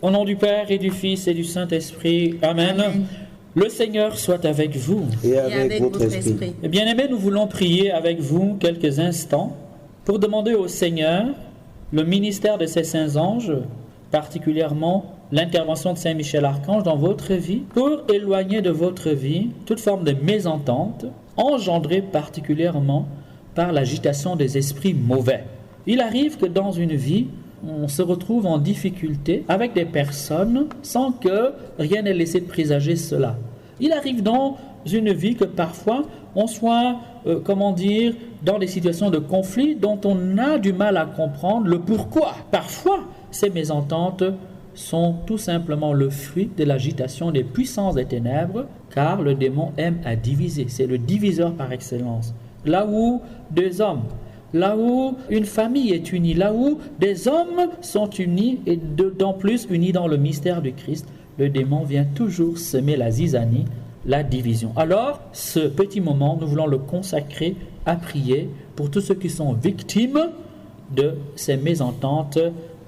Au nom du Père et du Fils et du Saint-Esprit. Amen. Amen. Le Seigneur soit avec vous. Et avec votre esprit. Bien-aimés, nous voulons prier avec vous quelques instants pour demander au Seigneur le ministère de ses saints anges, particulièrement l'intervention de Saint Michel Archange dans votre vie, pour éloigner de votre vie toute forme de mésentente, engendrée particulièrement par l'agitation des esprits mauvais. Il arrive que dans une vie, on se retrouve en difficulté avec des personnes sans que rien n'ait laissé de présager cela. Il arrive dans une vie que parfois on soit, dans des situations de conflit dont on a du mal à comprendre le pourquoi. Parfois, ces mésententes sont tout simplement le fruit de l'agitation des puissances des ténèbres, car le démon aime à diviser. C'est le diviseur par excellence. Là où deux hommes, là où une famille est unie, là où des hommes sont unis et d'autant plus unis dans le mystère du Christ, le démon vient toujours semer la zizanie, la division. Alors, ce petit moment, nous voulons le consacrer à prier pour tous ceux qui sont victimes de ces mésententes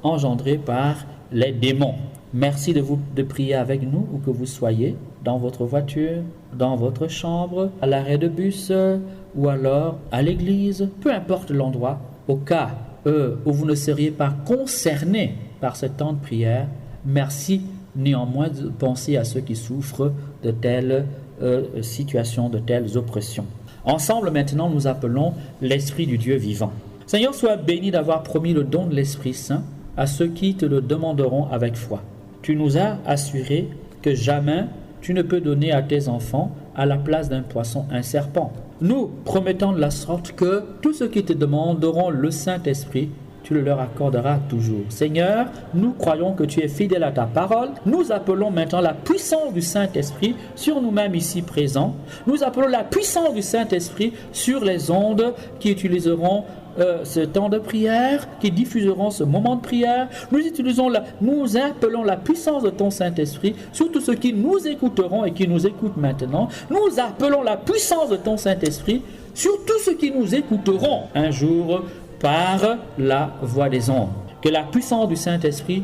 engendrées par les démons. Merci de prier avec nous, où que vous soyez, dans votre voiture, dans votre chambre, à l'arrêt de bus, ou alors à l'église, peu importe l'endroit, au cas où vous ne seriez pas concerné par ce temps de prière. Merci néanmoins de penser à ceux qui souffrent de telles situations, de telles oppressions. Ensemble maintenant, nous appelons l'Esprit du Dieu vivant. Seigneur, sois béni d'avoir promis le don de l'Esprit Saint à ceux qui te le demanderont avec foi. Tu nous as assuré que jamais tu ne peux donner à tes enfants à la place d'un poisson un serpent. Nous promettons de la sorte que tous ceux qui te demanderont le Saint-Esprit, tu le leur accorderas toujours. Seigneur, nous croyons que tu es fidèle à ta parole. Nous appelons maintenant la puissance du Saint-Esprit sur nous-mêmes ici présents. Nous appelons la puissance du Saint-Esprit sur les ondes qui utiliseront ce temps de prière, qui diffuseront ce moment de prière. Nous appelons la puissance de ton Saint-Esprit sur tous ceux qui nous écouteront et qui nous écoutent maintenant. Nous appelons la puissance de ton Saint-Esprit sur tous ceux qui nous écouteront un jour par la voix des ondes. Que la puissance du Saint-Esprit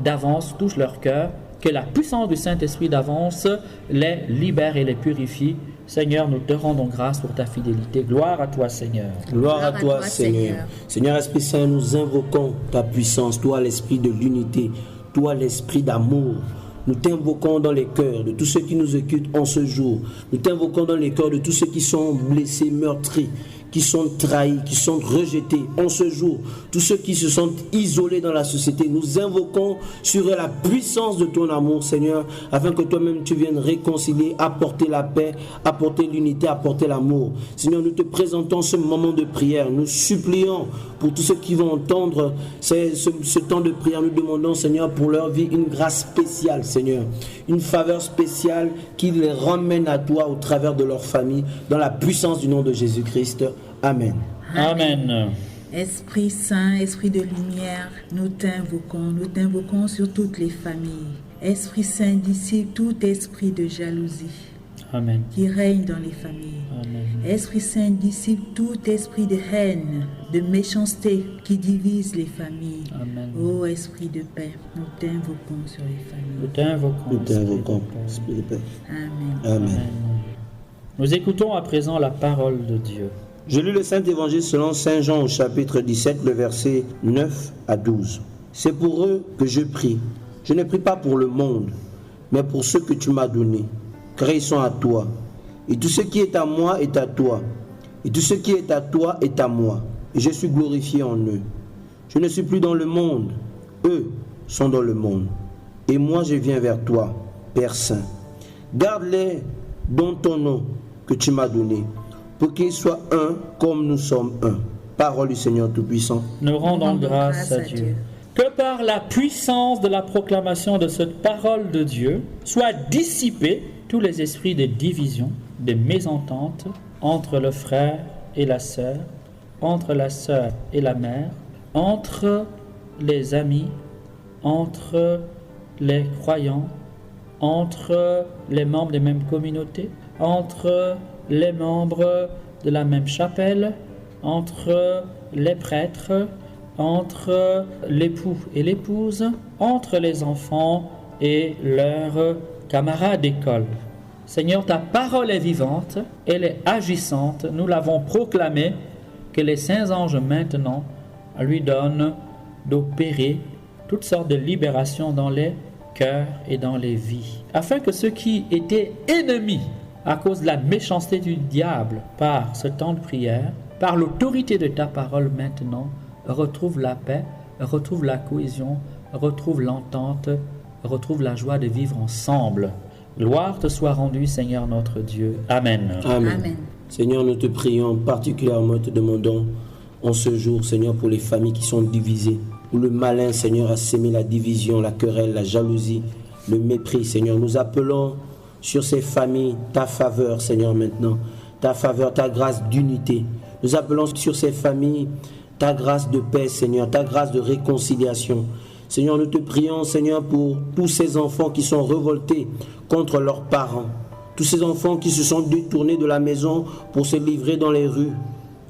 d'avance touche leur cœur, que la puissance du Saint-Esprit d'avance les libère et les purifie. Seigneur, nous te rendons grâce pour ta fidélité. Gloire à toi, Seigneur. Gloire à toi, Seigneur. Seigneur Esprit Saint, nous invoquons ta puissance, toi l'Esprit de l'unité, toi l'Esprit d'amour. Nous t'invoquons dans les cœurs de tous ceux qui nous écoutent en ce jour. Nous t'invoquons dans les cœurs de tous ceux qui sont blessés, meurtris, qui sont trahis, qui sont rejetés en ce jour, tous ceux qui se sentent isolés dans la société. Nous invoquons sur eux la puissance de ton amour, Seigneur, afin que toi-même tu viennes réconcilier, apporter la paix, apporter l'unité, apporter l'amour. Seigneur, nous te présentons ce moment de prière. Nous supplions pour tous ceux qui vont entendre ce temps de prière. Nous demandons, Seigneur, pour leur vie une grâce spéciale, Seigneur, une faveur spéciale qui les ramène à toi au travers de leur famille, dans la puissance du nom de Jésus-Christ. Amen. Amen. Esprit Saint, Esprit de lumière, nous t'invoquons sur toutes les familles. Esprit Saint, dissipe tout esprit de jalousie. Amen. Qui règne dans les familles. Amen. Esprit Saint, dissipe tout esprit de haine, de méchanceté qui divise les familles. Amen. Ô Esprit de paix, nous t'invoquons sur les familles. Nous t'invoquons. Nous t'invoquons, Esprit de paix. Amen. Amen. Amen. Nous écoutons à présent la parole de Dieu. Je lis le Saint-Évangile selon Saint Jean au chapitre 17, le verset 9 à 12. C'est pour eux que je prie. Je ne prie pas pour le monde, mais pour ceux que tu m'as donnés, car ils sont à toi. Et tout ce qui est à moi est à toi. Et tout ce qui est à toi est à moi. Et je suis glorifié en eux. Je ne suis plus dans le monde. Eux sont dans le monde. Et moi je viens vers toi, Père Saint. Garde-les dans ton nom que tu m'as donné, pour qu'ils soient un comme nous sommes un. Parole du Seigneur Tout-Puissant. Nous rendons grâce à Dieu. Que par la puissance de la proclamation de cette parole de Dieu, soient dissipés tous les esprits de division, de mésentente entre le frère et la sœur, entre la sœur et la mère, entre les amis, entre les croyants, entre les membres des mêmes communautés, entre les membres de la même chapelle, entre les prêtres, entre l'époux et l'épouse, entre les enfants et leurs camarades d'école. Seigneur, ta parole est vivante, elle est agissante, nous l'avons proclamée, que les saints anges maintenant lui donnent d'opérer toutes sortes de libérations dans les cœurs et dans les vies, afin que ceux qui étaient ennemis à cause de la méchanceté du diable par ce temps de prière, par l'autorité de ta parole maintenant, retrouvent la paix, retrouvent la cohésion, retrouvent l'entente, retrouvent la joie de vivre ensemble. Gloire te soit rendue, Seigneur notre Dieu. Amen. Amen. Amen. Seigneur, nous te prions particulièrement, te demandons en ce jour, Seigneur, pour les familles qui sont divisées, où le malin, Seigneur, a sémé la division, la querelle, la jalousie, le mépris, Seigneur. Nous appelons sur ces familles ta faveur, Seigneur, maintenant. Ta faveur, ta grâce d'unité. Nous appelons sur ces familles ta grâce de paix, Seigneur, ta grâce de réconciliation. Seigneur, nous te prions, Seigneur, pour tous ces enfants qui sont révoltés contre leurs parents. Tous ces enfants qui se sont détournés de la maison pour se livrer dans les rues,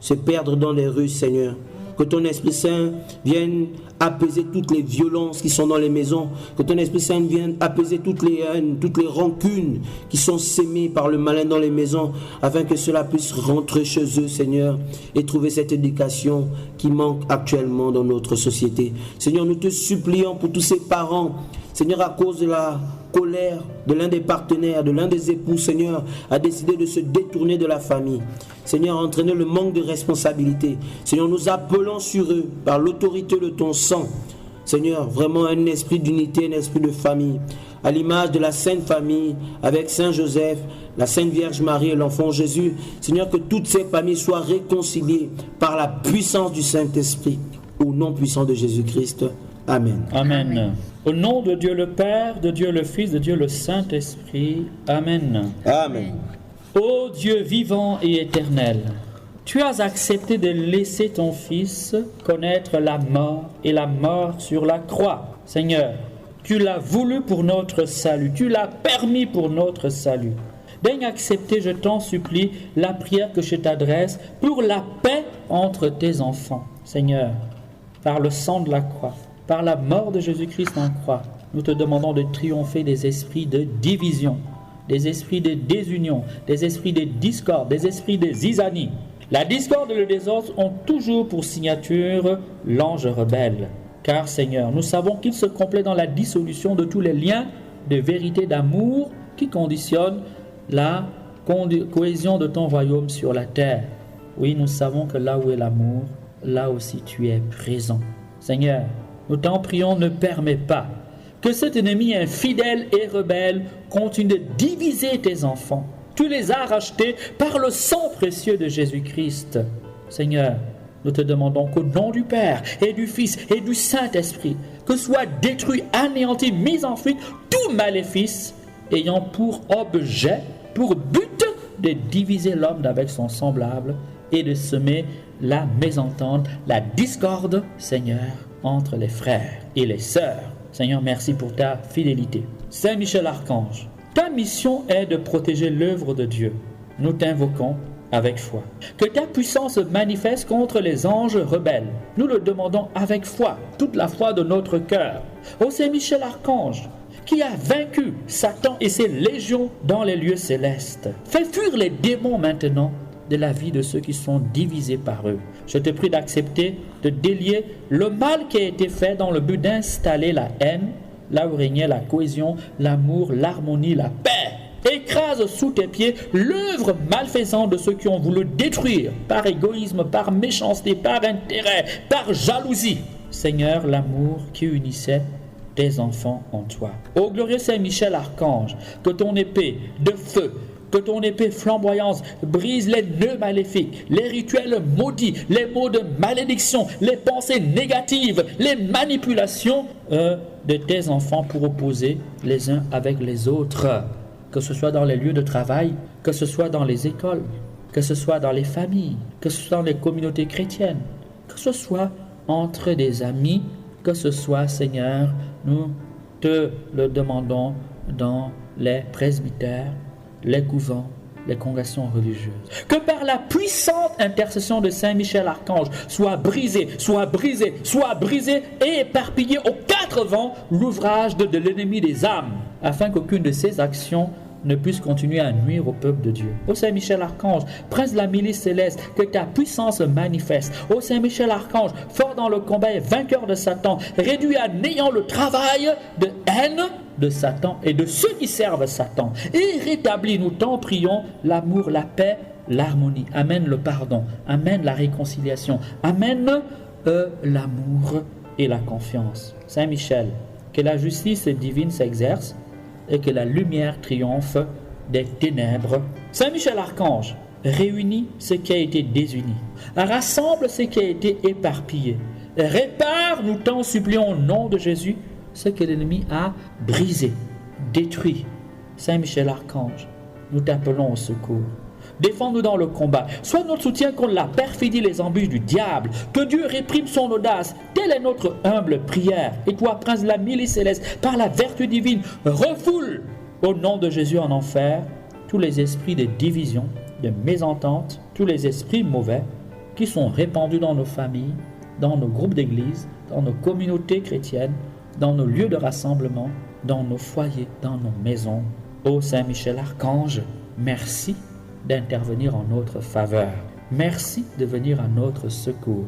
se perdre dans les rues, Seigneur. Que ton Esprit Saint vienne apaiser toutes les violences qui sont dans les maisons. Que ton Esprit Saint vienne apaiser toutes les haines, toutes les rancunes qui sont sémées par le malin dans les maisons, afin que cela puisse rentrer chez eux, Seigneur, et trouver cette éducation qui manque actuellement dans notre société. Seigneur, nous te supplions pour tous ces parents, Seigneur, à cause de la colère de l'un des partenaires, de l'un des époux, Seigneur, a décidé de se détourner de la famille. Seigneur, entraîner le manque de responsabilité. Seigneur, nous appelons sur eux, par l'autorité de ton sang, Seigneur, vraiment un esprit d'unité, un esprit de famille, à l'image de la Sainte Famille, avec Saint Joseph, la Sainte Vierge Marie et l'enfant Jésus. Seigneur, que toutes ces familles soient réconciliées par la puissance du Saint-Esprit, au nom puissant de Jésus-Christ. Amen. Amen. Au nom de Dieu le Père, de Dieu le Fils, de Dieu le Saint-Esprit. Amen. Amen. Ô Dieu vivant et éternel, tu as accepté de laisser ton Fils connaître la mort et la mort sur la croix. Seigneur, tu l'as voulu pour notre salut, tu l'as permis pour notre salut. Daigne accepter, je t'en supplie, la prière que je t'adresse pour la paix entre tes enfants. Seigneur, par le sang de la croix, par la mort de Jésus-Christ en croix, nous te demandons de triompher des esprits de division, des esprits de désunion, des esprits de discorde, des esprits de zizanie. La discorde et le désordre ont toujours pour signature l'ange rebelle. Car Seigneur, nous savons qu'il se complaît dans la dissolution de tous les liens de vérité, d'amour qui conditionnent la cohésion de ton royaume sur la terre. Oui, nous savons que là où est l'amour, là aussi tu es présent. Seigneur, nous t'en prions, ne permets pas que cet ennemi infidèle et rebelle continue de diviser tes enfants. Tu les as rachetés par le sang précieux de Jésus-Christ. Seigneur, nous te demandons qu'au nom du Père et du Fils et du Saint-Esprit, que soit détruit, anéanti, mis en fuite tout maléfice ayant pour objet, pour but de diviser l'homme avec son semblable et de semer la mésentente, la discorde, Seigneur, entre les frères et les sœurs. Seigneur, merci pour ta fidélité. Saint Michel Archange, ta mission est de protéger l'œuvre de Dieu. Nous t'invoquons avec foi. Que ta puissance se manifeste contre les anges rebelles. Nous le demandons avec foi, toute la foi de notre cœur. Ô Saint Michel Archange, qui a vaincu Satan et ses légions dans les lieux célestes, fais fuir les démons maintenant de la vie de ceux qui sont divisés par eux. Je te prie d'accepter de délier le mal qui a été fait dans le but d'installer la haine, là où régnait la cohésion, l'amour, l'harmonie, la paix. Écrase sous tes pieds l'œuvre malfaisante de ceux qui ont voulu détruire par égoïsme, par méchanceté, par intérêt, par jalousie. Seigneur, l'amour qui unissait tes enfants en toi. Ô glorieux Saint Michel Archange, que ton épée de feu, que ton épée flamboyante brise les nœuds maléfiques, les rituels maudits, les mots de malédiction, les pensées négatives, les manipulations de tes enfants pour opposer les uns avec les autres. Que ce soit dans les lieux de travail, que ce soit dans les écoles, que ce soit dans les familles, que ce soit dans les communautés chrétiennes, que ce soit entre des amis, que ce soit, Seigneur, nous te le demandons dans les presbytères, les couvents, les congrégations religieuses. Que par la puissante intercession de Saint Michel Archange soit brisé et éparpillé aux quatre vents l'ouvrage de l'ennemi des âmes, afin qu'aucune de ses actions ne puisse continuer à nuire au peuple de Dieu. Ô Saint Michel Archange, prince de la milice céleste, que ta puissance manifeste. Ô Saint Michel Archange, fort dans le combat et vainqueur de Satan, réduit à néant le travail de haine de Satan et de ceux qui servent Satan, et rétablis, nous t'en prions, l'amour, la paix, l'harmonie. Amène le pardon, amène la réconciliation, amène l'amour et la confiance. Saint Michel, que la justice divine s'exerce et que la lumière triomphe des ténèbres. Saint Michel Archange, réunit ce qui a été désuni, rassemble ce qui a été éparpillé, répare, nous t'en supplions au nom de Jésus, ce que l'ennemi a brisé, détruit. Saint Michel Archange, nous t'appelons au secours. Défends-nous dans le combat. Sois notre soutien contre la perfidie et les embûches du diable. Que Dieu réprime son audace. Telle est notre humble prière. Et toi, prince de la milice céleste, par la vertu divine, refoule au nom de Jésus en enfer tous les esprits de division, de mésentente, tous les esprits mauvais qui sont répandus dans nos familles, dans nos groupes d'église, dans nos communautés chrétiennes, dans nos lieux de rassemblement, dans nos foyers, dans nos maisons. Ô Saint Michel Archange, merci d'intervenir en notre faveur. Merci de venir à notre secours.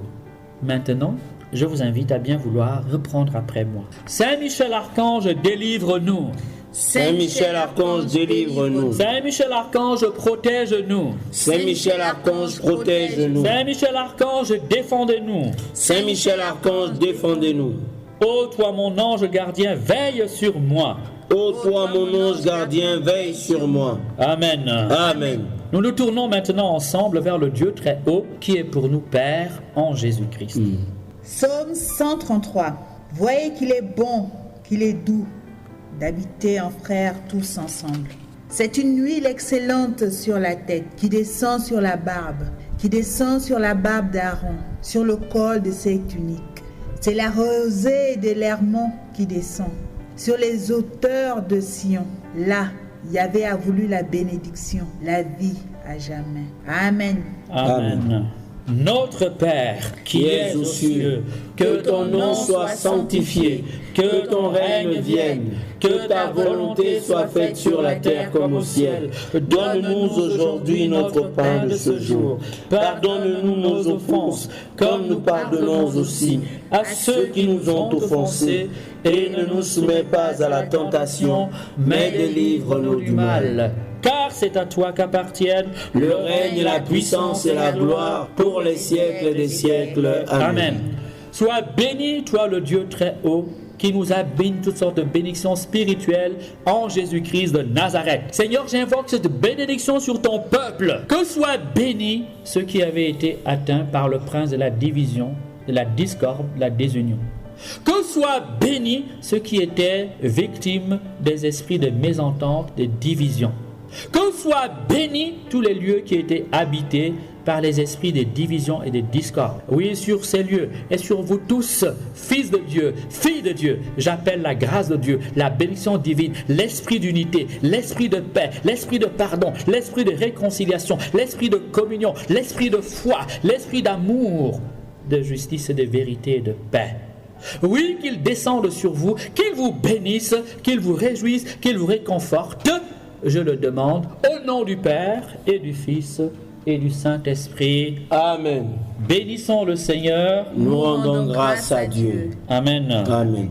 Maintenant, je vous invite à bien vouloir reprendre après moi. Saint Michel Archange, délivre-nous. Saint Michel Archange, délivre-nous. Saint Michel Archange, protège-nous. Saint Michel Archange, protège-nous. Saint Michel Archange, défendez-nous. Saint Michel Archange, défendez-nous. Ô toi mon ange gardien, veille sur moi. Ô toi mon ange gardien, veille sur moi. Amen. Amen. Nous nous tournons maintenant ensemble vers le Dieu très haut qui est pour nous Père en Jésus-Christ. Psaume 133. Voyez qu'il est bon, qu'il est doux d'habiter en frères tous ensemble. C'est une huile excellente sur la tête qui descend sur la barbe, d'Aaron, sur le col de ses tuniques. C'est la rosée de l'Hermon qui descend sur les hauteurs de Sion. Là, Yahvé a voulu la bénédiction, la vie à jamais. Amen. Amen. Notre Père, qui es aux cieux, que ton nom soit sanctifié, que ton règne vienne, que ta volonté soit faite sur la terre comme au ciel. Donne-nous aujourd'hui notre pain de ce jour. Pardonne-nous nos offenses, comme nous pardonnons aussi à ceux qui nous ont offensés. Et ne nous soumets pas à la tentation, mais délivre-nous du mal. Car c'est à toi qu'appartiennent le règne, la puissance et la gloire pour les siècles des siècles. Amen. Sois béni, toi le Dieu très haut, qui nous a béni toutes sortes de bénédictions spirituelles en Jésus-Christ de Nazareth. Seigneur, j'invoque cette bénédiction sur ton peuple. Que soient bénis ceux qui avaient été atteints par le prince de la division, de la discorde, de la désunion. Que soient bénis ceux qui étaient victimes des esprits de mésentente, de division. Que soient bénis tous les lieux qui étaient habités par les esprits de division et de discorde. Oui, sur ces lieux et sur vous tous, fils de Dieu, filles de Dieu, j'appelle la grâce de Dieu, la bénédiction divine, l'esprit d'unité, l'esprit de paix, l'esprit de pardon, l'esprit de réconciliation, l'esprit de communion, l'esprit de foi, l'esprit d'amour, de justice et de vérité et de paix. Oui, qu'il descende sur vous, qu'il vous bénisse, qu'il vous réjouisse, qu'il vous réconforte. Je le demande au nom du Père et du Fils et du Saint-Esprit. Amen. Bénissons le Seigneur. Nous rendons grâce à Dieu. Amen. Amen.